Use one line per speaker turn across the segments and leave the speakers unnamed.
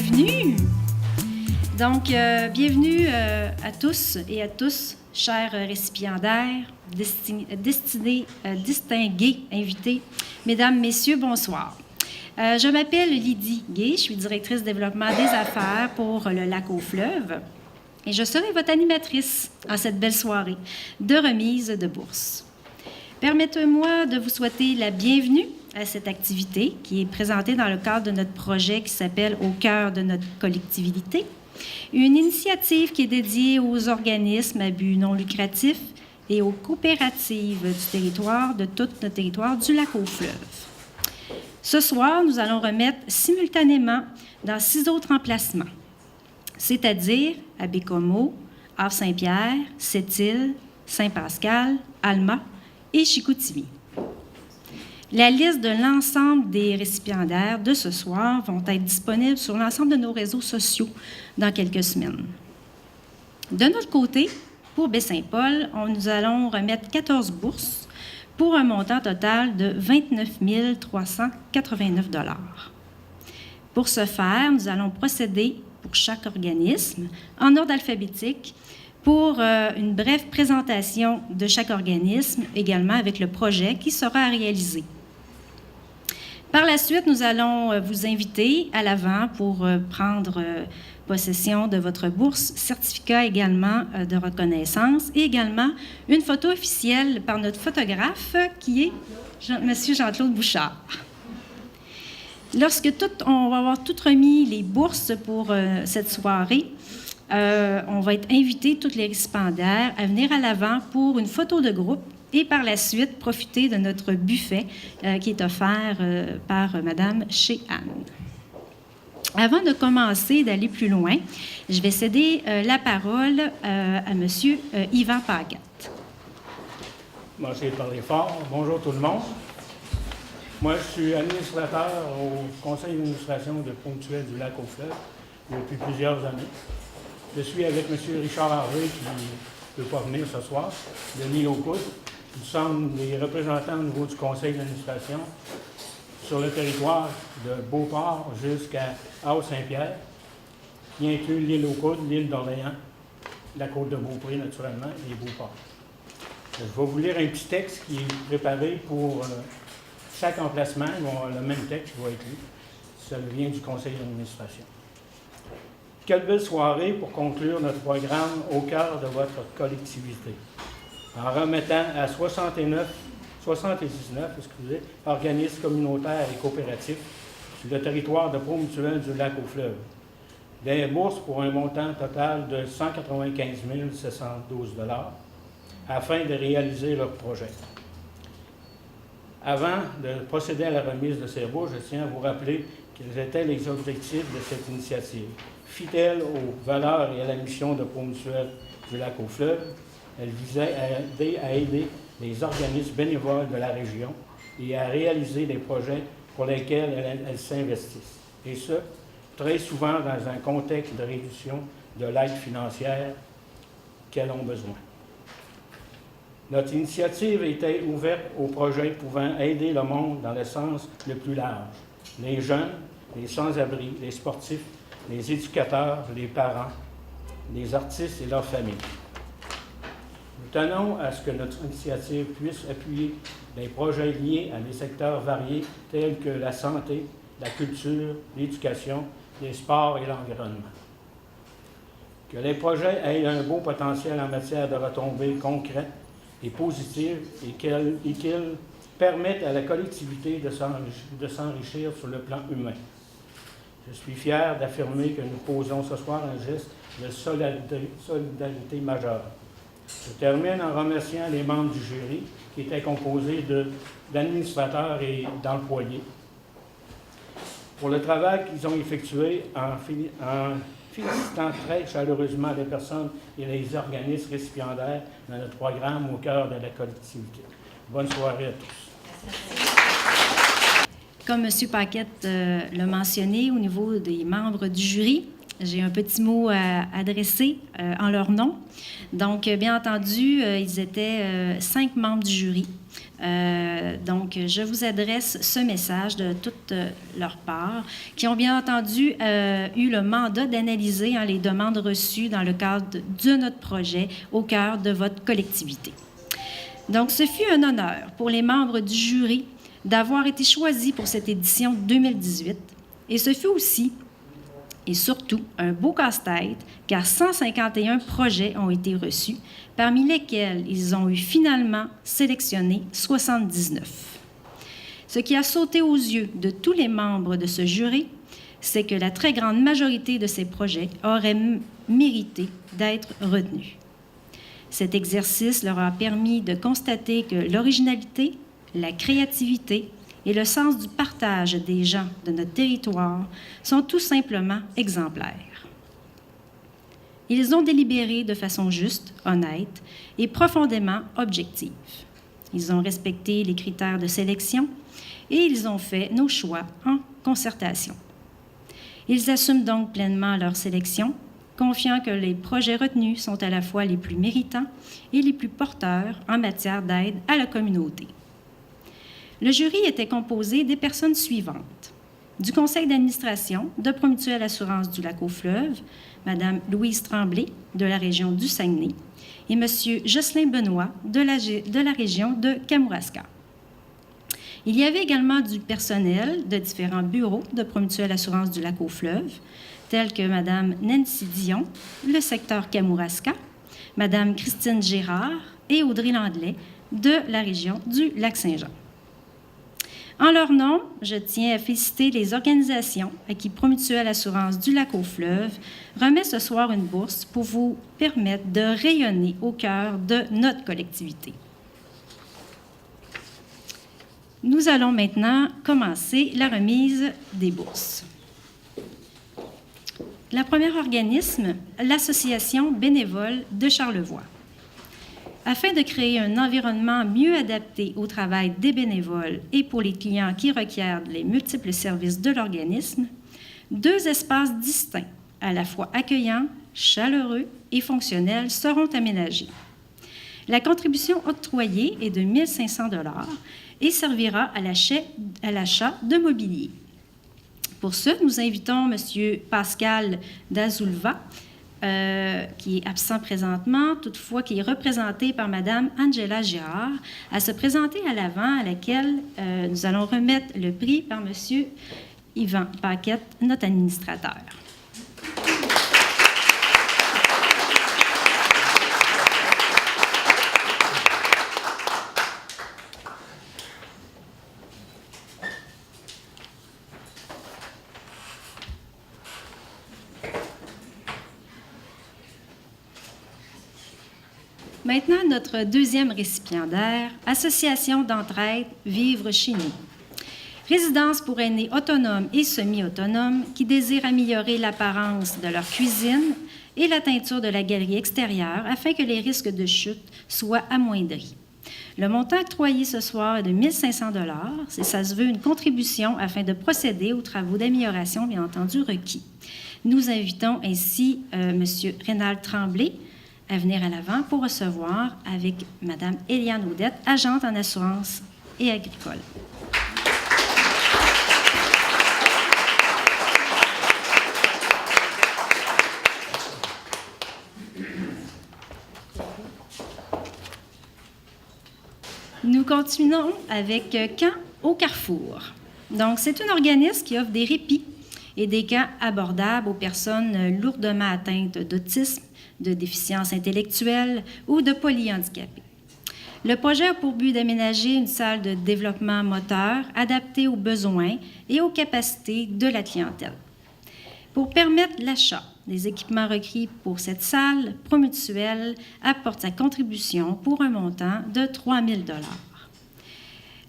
bienvenue! Donc, bienvenue à tous et à tous, chers récipiendaires, distingués invités. Mesdames, Messieurs, bonsoir. Je m'appelle Lydie Gay, je suis directrice développement des affaires pour le Lac aux Fleuves et je serai votre animatrice en cette belle soirée de remise de bourse. Permettez-moi de vous souhaiter la bienvenue à cette activité qui est présentée dans le cadre de notre projet qui s'appelle « Au cœur de notre collectivité », une initiative qui est dédiée aux organismes à but non lucratif et aux coopératives du territoire, de tout notre territoire du Lac aux Fleuves. Ce soir, nous allons remettre simultanément dans 6 autres emplacements, c'est-à-dire à Bécomo, Havre-Saint-Pierre, Sept-Îles, Saint-Pascal, Alma et Chicoutimi. La liste de l'ensemble des récipiendaires de ce soir vont être disponibles sur l'ensemble de nos réseaux sociaux dans quelques semaines. De notre côté, pour Baie-Saint-Paul, nous allons remettre 14 bourses pour un montant total de 29 389 $. Pour ce faire, nous allons procéder pour chaque organisme en ordre alphabétique pour une brève présentation de chaque organisme, également avec le projet qui sera à réaliser. Par la suite, nous allons vous inviter à l'avant pour prendre possession de votre bourse, certificat également de reconnaissance et également une photo officielle par notre photographe qui est M. Jean-Claude Bouchard. Lorsque on va avoir tout remis les bourses pour cette soirée, on va être invité, tous les récipiendaires, à venir à l'avant pour une photo de groupe et par la suite profiter de notre buffet qui est offert par Mme Chéanne. Avant de commencer, d'aller plus loin, je vais céder la parole à M. Yvan Paquette.
Moi, je vais parler fort. Bonjour tout le monde. Moi, je suis administrateur au conseil d'administration de Ponctuel du Lac aux Fleuves depuis plusieurs années. Je suis avec M. Richard Harvey qui ne peut pas venir ce soir, de l'île aux Coudres. Nous sommes les représentants au niveau du conseil d'administration sur le territoire de Beauport jusqu'à Havre-Saint-Pierre, qui inclut l'île aux Coudres, l'île d'Orléans, la côte de Beaupré naturellement et Beauport. Je vais vous lire un petit texte qui est préparé pour chaque emplacement. Ils vont avoir le même texte qui va être lu. Ça vient du conseil d'administration. Quelle belle soirée pour conclure notre programme au cœur de votre collectivité. En remettant à 79 organismes communautaires et coopératifs sur le territoire de Pont-Mutuel du Lac aux Fleuves, des bourses pour un montant total de 195 712 $ afin de réaliser leur projet. Avant de procéder à la remise de ces bourses, je tiens à vous rappeler quels étaient les objectifs de cette initiative. Fidèle aux valeurs et à la mission de Pont-Mutuel du Lac aux Fleuves, elle visait à aider les organismes bénévoles de la région et à réaliser des projets pour lesquels elles s'investissent. Et ce, très souvent dans un contexte de réduction de l'aide financière qu'elles ont besoin. Notre initiative était ouverte aux projets pouvant aider le monde dans le sens le plus large. Les jeunes, les sans-abri, les sportifs, les éducateurs, les parents, les artistes et leurs familles. Nous tenons à ce que notre initiative puisse appuyer des projets liés à des secteurs variés tels que la santé, la culture, l'éducation, les sports et l'environnement. Que les projets aient un beau potentiel en matière de retombées concrètes et positives et qu'ils permettent à la collectivité de s'enrichir sur le plan humain. Je suis fier d'affirmer que nous posons ce soir un geste de solidarité majeure. Je termine en remerciant les membres du jury qui étaient composés d'administrateurs et d'employés pour le travail qu'ils ont effectué en félicitant très chaleureusement les personnes et les organismes récipiendaires dans notre programme au cœur de la collectivité. Bonne soirée à tous.
Comme M. Paquette l'a mentionné au niveau des membres du jury, j'ai un petit mot à adresser en leur nom. Donc, bien entendu, ils étaient 5 membres du jury. Donc, je vous adresse ce message de toute leur part, qui ont bien entendu eu le mandat d'analyser les demandes reçues dans le cadre de notre projet au cœur de votre collectivité. Donc, ce fut un honneur pour les membres du jury d'avoir été choisis pour cette édition 2018, et ce fut aussi et surtout un beau casse-tête, car 151 projets ont été reçus, parmi lesquels ils ont eu finalement sélectionné 79. Ce qui a sauté aux yeux de tous les membres de ce jury, c'est que la très grande majorité de ces projets auraient mérité d'être retenus. Cet exercice leur a permis de constater que l'originalité, la créativité et le sens du partage des gens de notre territoire sont tout simplement exemplaires. Ils ont délibéré de façon juste, honnête et profondément objective. Ils ont respecté les critères de sélection et ils ont fait nos choix en concertation. Ils assument donc pleinement leur sélection, confiants que les projets retenus sont à la fois les plus méritants et les plus porteurs en matière d'aide à la communauté. Le jury était composé des personnes suivantes. Du conseil d'administration de Promutuelle Assurance du Lac-aux-Fleuves, Mme Louise Tremblay, de la région du Saguenay, et M. Jocelyn Benoît, de la région de Kamouraska. Il y avait également du personnel de différents bureaux de Promutuelle Assurance du Lac-aux-Fleuves, tels que Mme Nancy Dion, le secteur Kamouraska, Mme Christine Gérard et Audrey Landelet, de la région du Lac-Saint-Jean. En leur nom, je tiens à féliciter les organisations à qui Promutuelle Assurance du Lac-aux-Fleuves remet ce soir une bourse pour vous permettre de rayonner au cœur de notre collectivité. Nous allons maintenant commencer la remise des bourses. Le premier organisme, l'Association bénévole de Charlevoix. Afin de créer un environnement mieux adapté au travail des bénévoles et pour les clients qui requièrent les multiples services de l'organisme, 2 espaces distincts, à la fois accueillants, chaleureux et fonctionnels, seront aménagés. La contribution octroyée est de 1 500 $ et servira à l'achat de mobilier. Pour ce, nous invitons M. Pascal Dazulva, qui est absent présentement, toutefois qui est représenté par Mme Angela Girard, à se présenter à l'avant, à laquelle nous allons remettre le prix par M. Yvan Paquette, notre administrateur. Maintenant, notre deuxième récipiendaire, Association d'entraide Vivre chez nous. Résidence pour aînés autonomes et semi-autonomes qui désirent améliorer l'apparence de leur cuisine et la teinture de la galerie extérieure afin que les risques de chute soient amoindris. Le montant octroyé ce soir est de 1 500 $. Et ça se veut une contribution afin de procéder aux travaux d'amélioration, bien entendu, requis. Nous invitons ainsi M. Rénal Tremblay à venir à l'avant pour recevoir avec Mme Éliane Audette, agente en assurance et agricole. Nous continuons avec Camp au Carrefour. Donc, c'est un organisme qui offre des répits et des camps abordables aux personnes lourdement atteintes d'autisme, de déficience intellectuelle ou de polyhandicapés. Le projet a pour but d'aménager une salle de développement moteur adaptée aux besoins et aux capacités de la clientèle. Pour permettre l'achat des équipements requis pour cette salle, Promutuelle apporte sa contribution pour un montant de 3 000 $.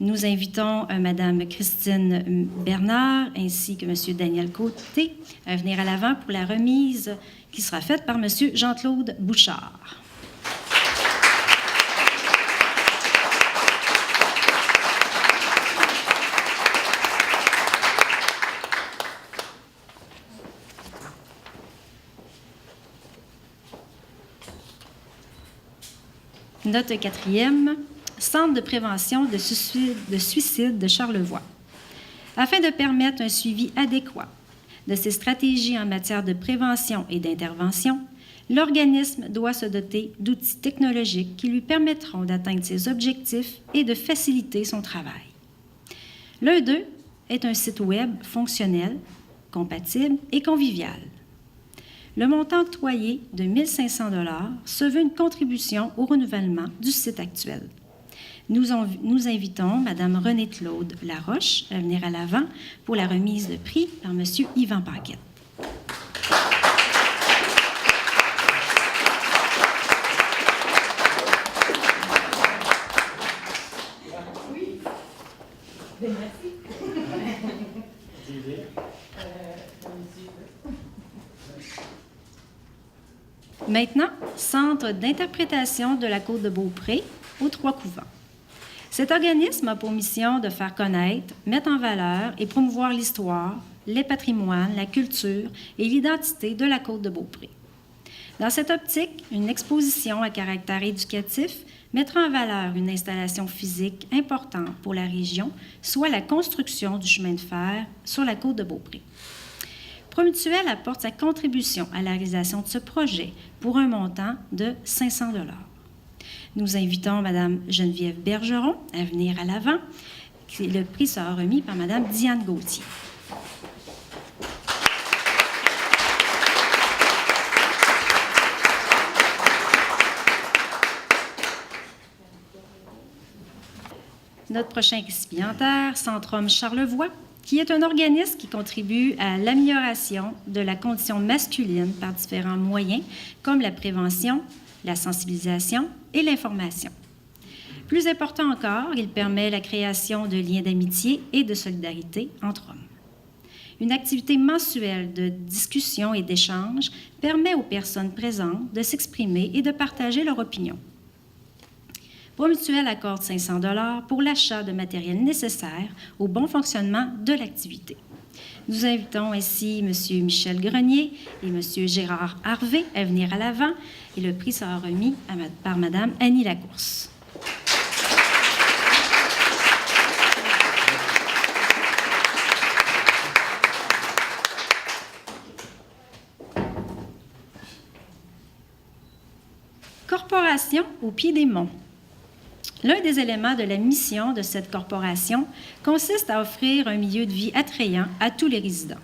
Nous invitons Mme Christine Bernard ainsi que M. Daniel Côté à venir à l'avant pour la remise qui sera faite par M. Jean-Claude Bouchard. Note 4e, Centre de prévention de suicide de Charlevoix, afin de permettre un suivi adéquat de ses stratégies en matière de prévention et d'intervention. L'organisme doit se doter d'outils technologiques qui lui permettront d'atteindre ses objectifs et de faciliter son travail. L'un d'eux est un site Web fonctionnel, compatible et convivial. Le montant octroyé de 1 500 $ se veut une contribution au renouvellement du site actuel. Nous invitons Mme Renée-Claude Laroche à venir à l'avant pour la remise de prix par M. Yvan Paquette. Maintenant, Centre d'interprétation de la Côte-de-Beaupré aux Trois-Couvents. Cet organisme a pour mission de faire connaître, mettre en valeur et promouvoir l'histoire, les patrimoines, la culture et l'identité de la Côte-de-Beaupré. Dans cette optique, une exposition à caractère éducatif mettra en valeur une installation physique importante pour la région, soit la construction du chemin de fer sur la Côte-de-Beaupré. Promutuel apporte sa contribution à la réalisation de ce projet pour un montant de 500 $. Nous invitons Mme Geneviève Bergeron à venir à l'avant. Le prix sera remis par Mme Diane Gauthier. Notre prochain récipiendaire, Centrum Charlevoix, qui est un organisme qui contribue à l'amélioration de la condition masculine par différents moyens, comme la prévention, la sensibilisation et l'information. Plus important encore, il permet la création de liens d'amitié et de solidarité entre hommes. Une activité mensuelle de discussion et d'échange permet aux personnes présentes de s'exprimer et de partager leur opinion. Promutuel accorde 500 $ pour l'achat de matériel nécessaire au bon fonctionnement de l'activité. Nous invitons ainsi M. Michel Grenier et M. Gérard Harvey à venir à l'avant et le prix sera remis par Mme Annie Lacourse. Corporation au pied des monts. L'un des éléments de la mission de cette corporation consiste à offrir un milieu de vie attrayant à tous les résidents.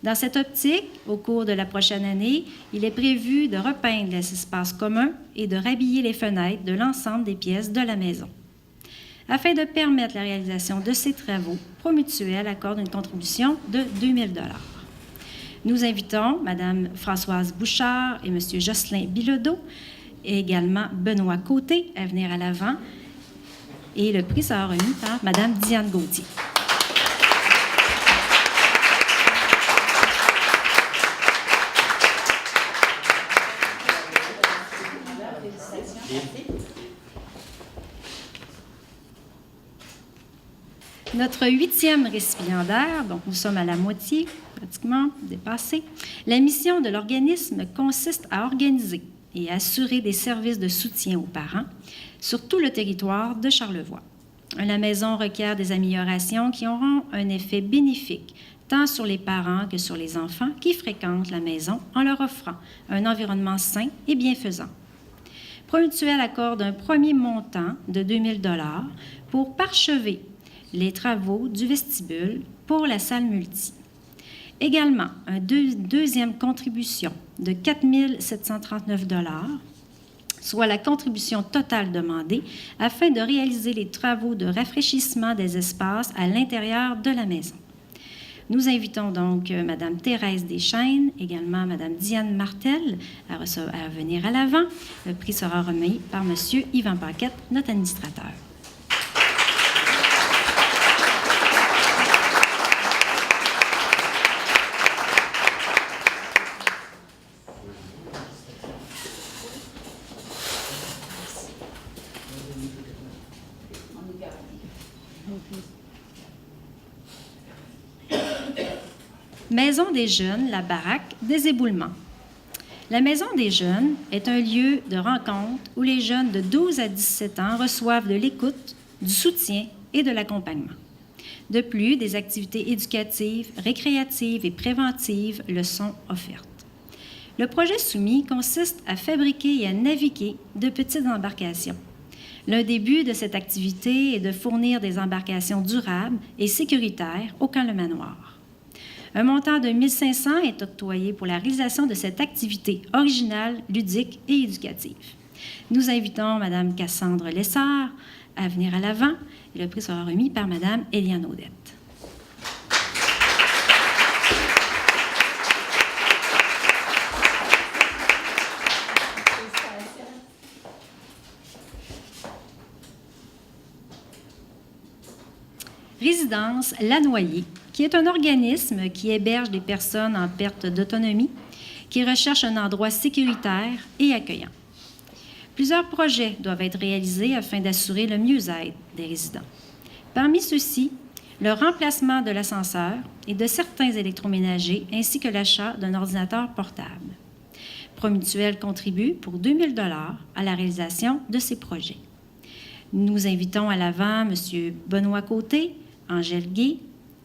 Dans cette optique, au cours de la prochaine année, il est prévu de repeindre les espaces communs et de rhabiller les fenêtres de l'ensemble des pièces de la maison. Afin de permettre la réalisation de ces travaux, Promutuel accorde une contribution de 2 000 $. Nous invitons Mme Françoise Bouchard et M. Jocelyn Bilodeau, et également Benoît Côté à venir à l'avant. Et le prix sera remis par Mme Diane Gauthier. Notre 8e récipiendaire, donc nous sommes à la moitié, pratiquement dépassé. La mission de l'organisme consiste à organiser et assurer des services de soutien aux parents sur tout le territoire de Charlevoix. La maison requiert des améliorations qui auront un effet bénéfique tant sur les parents que sur les enfants qui fréquentent la maison en leur offrant un environnement sain et bienfaisant. Promutuel accorde un premier montant de 2 000 $ pour parchever les travaux du vestibule pour la salle multi. Également, une deuxième contribution de 4 739 $, soit la contribution totale demandée, afin de réaliser les travaux de rafraîchissement des espaces à l'intérieur de la maison. Nous invitons donc Mme Thérèse Deschaines, également Mme Diane Martel à venir à l'avant. Le prix sera remis par M. Yvan Paquette, notre administrateur. Maison des jeunes, la baraque des éboulements. La Maison des jeunes est un lieu de rencontre où les jeunes de 12 à 17 ans reçoivent de l'écoute, du soutien et de l'accompagnement. De plus, des activités éducatives, récréatives et préventives leur sont offertes. Le projet soumis consiste à fabriquer et à naviguer de petites embarcations. L'un des buts de cette activité est de fournir des embarcations durables et sécuritaires au camp Le Manoir. Un montant de 1 500 est octroyé pour la réalisation de cette activité originale, ludique et éducative. Nous invitons Mme Cassandre Lessard à venir à l'avant et le prix sera remis par Mme Éliane Audette. Résidence La Noyée, qui est un organisme qui héberge des personnes en perte d'autonomie, qui recherchent un endroit sécuritaire et accueillant. Plusieurs projets doivent être réalisés afin d'assurer le mieux-être des résidents. Parmi ceux-ci, le remplacement de l'ascenseur et de certains électroménagers, ainsi que l'achat d'un ordinateur portable. Promutuel contribue pour 2 000 $ à la réalisation de ces projets. Nous invitons à l'avant M. Benoît Côté, Angèle Gué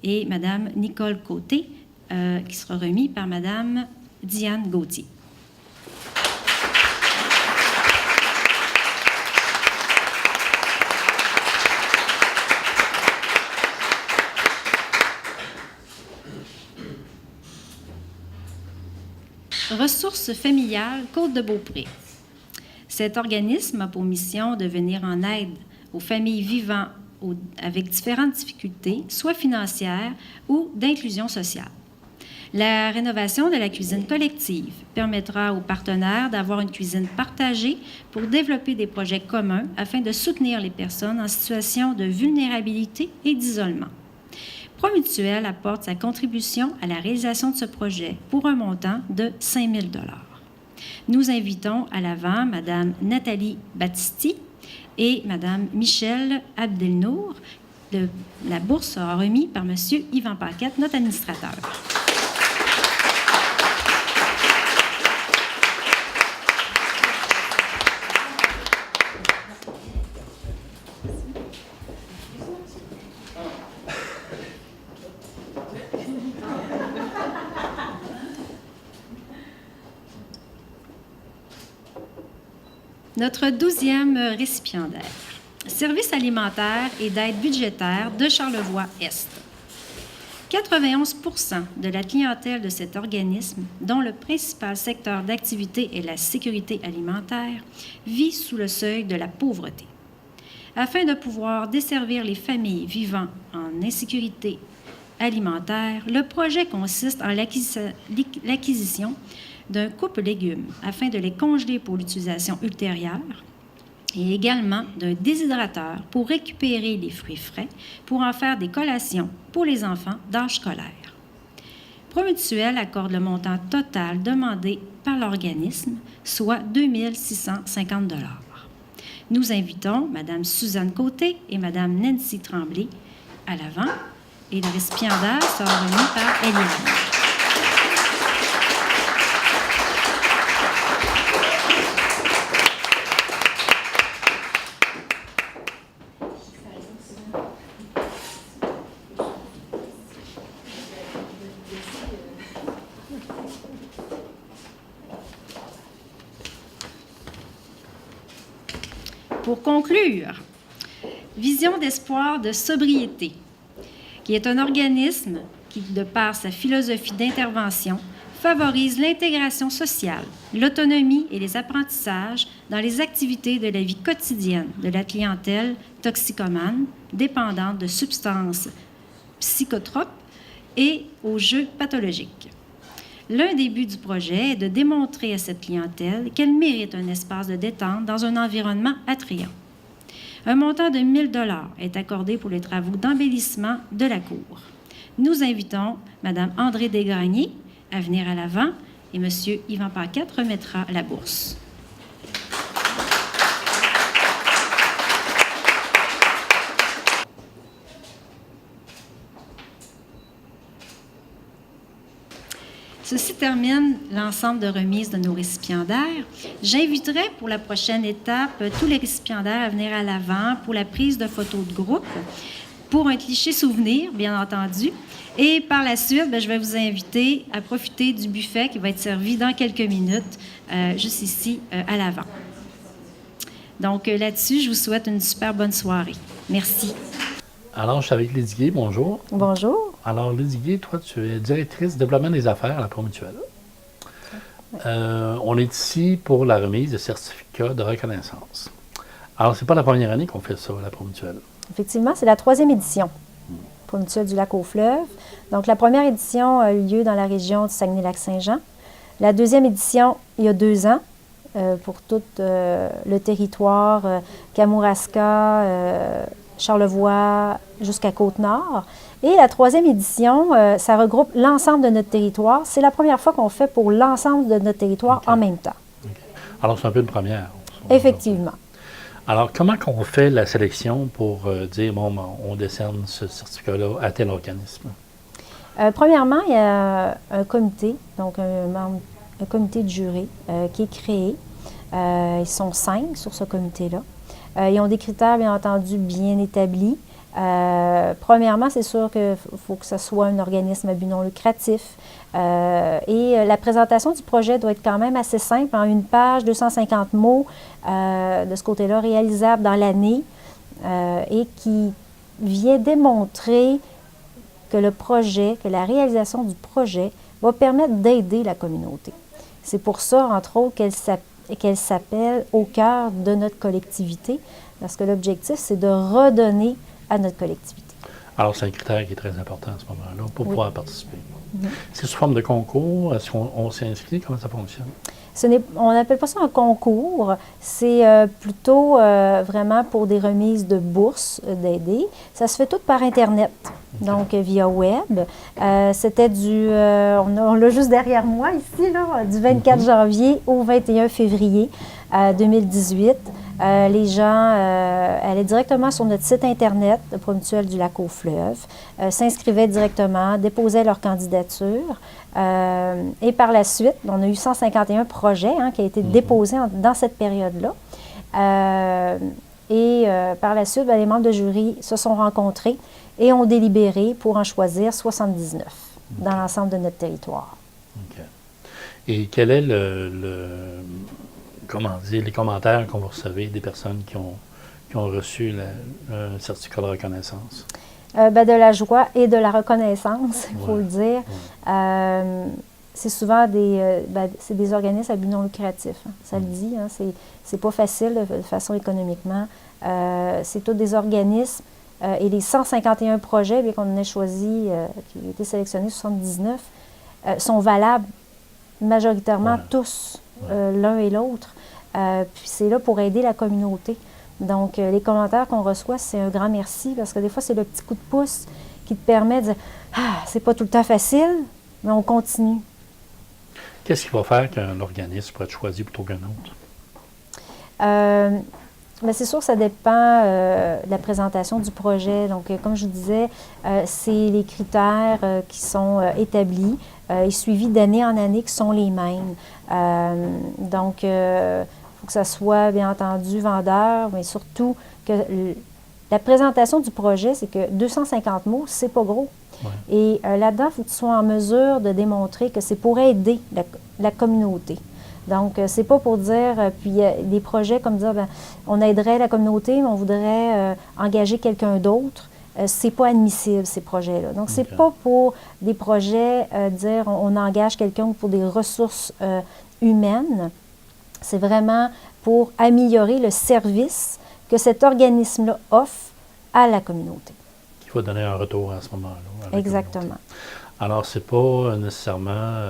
et Mme Nicole Côté, qui sera remis par Mme Diane Gauthier. Ressources familiales Côte-de-Beaupré. Cet organisme a pour mission de venir en aide aux familles vivant avec différentes difficultés, soit financières ou d'inclusion sociale. La rénovation de la cuisine collective permettra aux partenaires d'avoir une cuisine partagée pour développer des projets communs afin de soutenir les personnes en situation de vulnérabilité et d'isolement. Promutuel apporte sa contribution à la réalisation de ce projet pour un montant de 5 000 $. Nous invitons à l'avant Mme Nathalie Battisti et Mme Michelle Abdelnour. La bourse sera remise par M. Yvan Paquette, notre administrateur. Notre 12e récipiendaire, Service alimentaire et d'aide budgétaire de Charlevoix-Est. 91 % de la clientèle de cet organisme, dont le principal secteur d'activité est la sécurité alimentaire, vit sous le seuil de la pauvreté. Afin de pouvoir desservir les familles vivant en insécurité alimentaire, le projet consiste en l'acquisition d'un coupe-légumes afin de les congeler pour l'utilisation ultérieure et également d'un déshydrateur pour récupérer les fruits frais pour en faire des collations pour les enfants d'âge scolaire. Promutuel accorde le montant total demandé par l'organisme, soit 2 650 $. Nous invitons Mme Suzanne Côté et Mme Nancy Tremblay à l'avant et le récipiendaire sera remis par Eliane. Pour conclure, Vision d'espoir de sobriété, qui est un organisme qui, de par sa philosophie d'intervention, favorise l'intégration sociale, l'autonomie et les apprentissages dans les activités de la vie quotidienne de la clientèle toxicomane, dépendante de substances psychotropes et aux jeux pathologiques. L'un des buts du projet est de démontrer à cette clientèle qu'elle mérite un espace de détente dans un environnement attrayant. Un montant de 1 000 $ est accordé pour les travaux d'embellissement de la cour. Nous invitons Mme André Desgagnés à venir à l'avant et M. Yvan Paquette remettra la bourse. Ceci termine l'ensemble de remises de nos récipiendaires. J'inviterai pour la prochaine étape tous les récipiendaires à venir à l'avant pour la prise de photos de groupe, pour un cliché souvenir, bien entendu. Et par la suite, je vais vous inviter à profiter du buffet qui va être servi dans quelques minutes, juste ici à l'avant. Donc là-dessus, je vous souhaite une super bonne soirée. Merci.
Alors, je suis avec Lydie Gay, bonjour.
Bonjour.
Alors, Lydie Gay, toi, tu es directrice du développement des affaires à la Promutuelle. On est ici pour la remise de certificats de reconnaissance. Alors, c'est pas la première année qu'on fait ça à la Promutuelle.
Effectivement, c'est la 3e édition pour Promutuelle du Lac-aux-Fleuves. Donc, la première édition a eu lieu dans la région du Saguenay-Lac-Saint-Jean. La 2e édition, il y a 2 ans, pour tout le territoire Kamouraska, Charlevoix, jusqu'à Côte-Nord. Et la 3e édition, ça regroupe l'ensemble de notre territoire. C'est la première fois qu'on fait pour l'ensemble de notre territoire en même temps.
Alors, c'est un peu une première.
Effectivement.
Alors, comment on fait la sélection pour dire, bon, on décerne ce certificat-là à tel organisme?
Premièrement, il y a un comité, donc un comité de jury qui est créé. Ils sont 5 sur ce comité-là. Ils ont des critères, bien entendu, bien établis. Premièrement, c'est sûr qu'il faut que ce soit un organisme à but non lucratif. Et la présentation du projet doit être quand même assez simple, en 1 page, 250 mots, de ce côté-là, réalisable dans l'année, et qui vient démontrer que le projet, que la réalisation du projet va permettre d'aider la communauté. C'est pour ça, entre autres, qu'elle s'appelle « Au cœur de notre collectivité », parce que l'objectif, c'est de redonner à notre collectivité.
Alors, c'est un critère qui est très important à ce moment-là pour pouvoir participer. C'est sous forme de concours? Est-ce qu'on s'est inscrit? Comment ça fonctionne?
On n'appelle pas ça un concours, c'est plutôt vraiment pour des remises de bourses d'aider. Ça se fait tout par Internet, donc via web. C'était on l'a juste derrière moi ici, là, du 24 janvier au 21 février 2018. Les gens allaient directement sur notre site Internet, de Promutuelle du Lac-aux-Fleuves, s'inscrivaient directement, déposaient leur candidature. Et par la suite, on a eu 151 projets qui ont été déposés dans cette période-là. Par la suite, les membres de jury se sont rencontrés et ont délibéré pour en choisir 79 dans l'ensemble de notre territoire.
OK. Et quel est les commentaires qu'on vous recevez des personnes qui ont reçu un certificat de reconnaissance?
De la joie et de la reconnaissance, il faut le dire. C'est souvent c'est des organismes à but non lucratif. Ça le dit, c'est pas facile de façon économiquement. C'est tous des organismes et les 151 projets qu'on a choisis, qui ont été sélectionnés, 79, sont valables majoritairement tous, l'un et l'autre. Puis c'est là pour aider la communauté. Donc, les commentaires qu'on reçoit, c'est un grand merci parce que des fois, c'est le petit coup de pouce qui te permet de dire « Ah, c'est pas tout le temps facile, mais on continue. »
Qu'est-ce qui va faire qu'un organisme pourrait être choisi plutôt qu'un autre?
C'est sûr que ça dépend de la présentation du projet. Donc, comme je vous disais, c'est les critères qui sont établis et suivis d'année en année qui sont les mêmes. Donc, il faut que ça soit, bien entendu, vendeur, mais surtout que la présentation du projet, c'est que 250 mots, c'est pas gros. Et là-dedans, il faut que tu sois en mesure de démontrer que c'est pour aider la communauté. Donc, c'est pas pour dire, puis il y a des projets comme dire, on aiderait la communauté, mais on voudrait engager quelqu'un d'autre. C'est pas admissible, ces projets-là. Donc, c'est pas pour des projets, dire on engage quelqu'un pour des ressources humaines. C'est vraiment pour améliorer le service que cet organisme-là offre à la communauté.
Qui va donner un retour à ce moment-là.
Exactement.
Alors, c'est pas nécessairement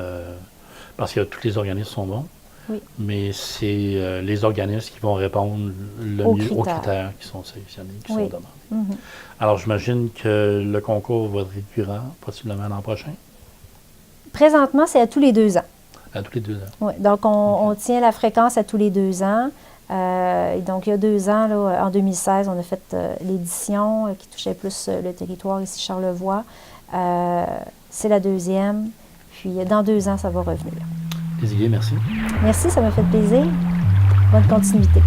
parce que tous les organismes sont bons, mais c'est les organismes qui vont répondre le mieux aux critères qui sont sélectionnés, qui sont demandés. Alors, j'imagine que le concours va être récurrent, possiblement l'an prochain? Présentement, c'est à tous les 2 ans. À tous les 2 ans?
Oui. Donc, on tient la fréquence à tous les 2 ans. Donc, il y a 2 ans, là, en 2016, on a fait l'édition qui touchait plus le territoire ici, Charlevoix. C'est la 2e. puis, dans 2 ans, ça va revenir.
Les merci.
Merci, ça m'a fait plaisir. Bonne continuité.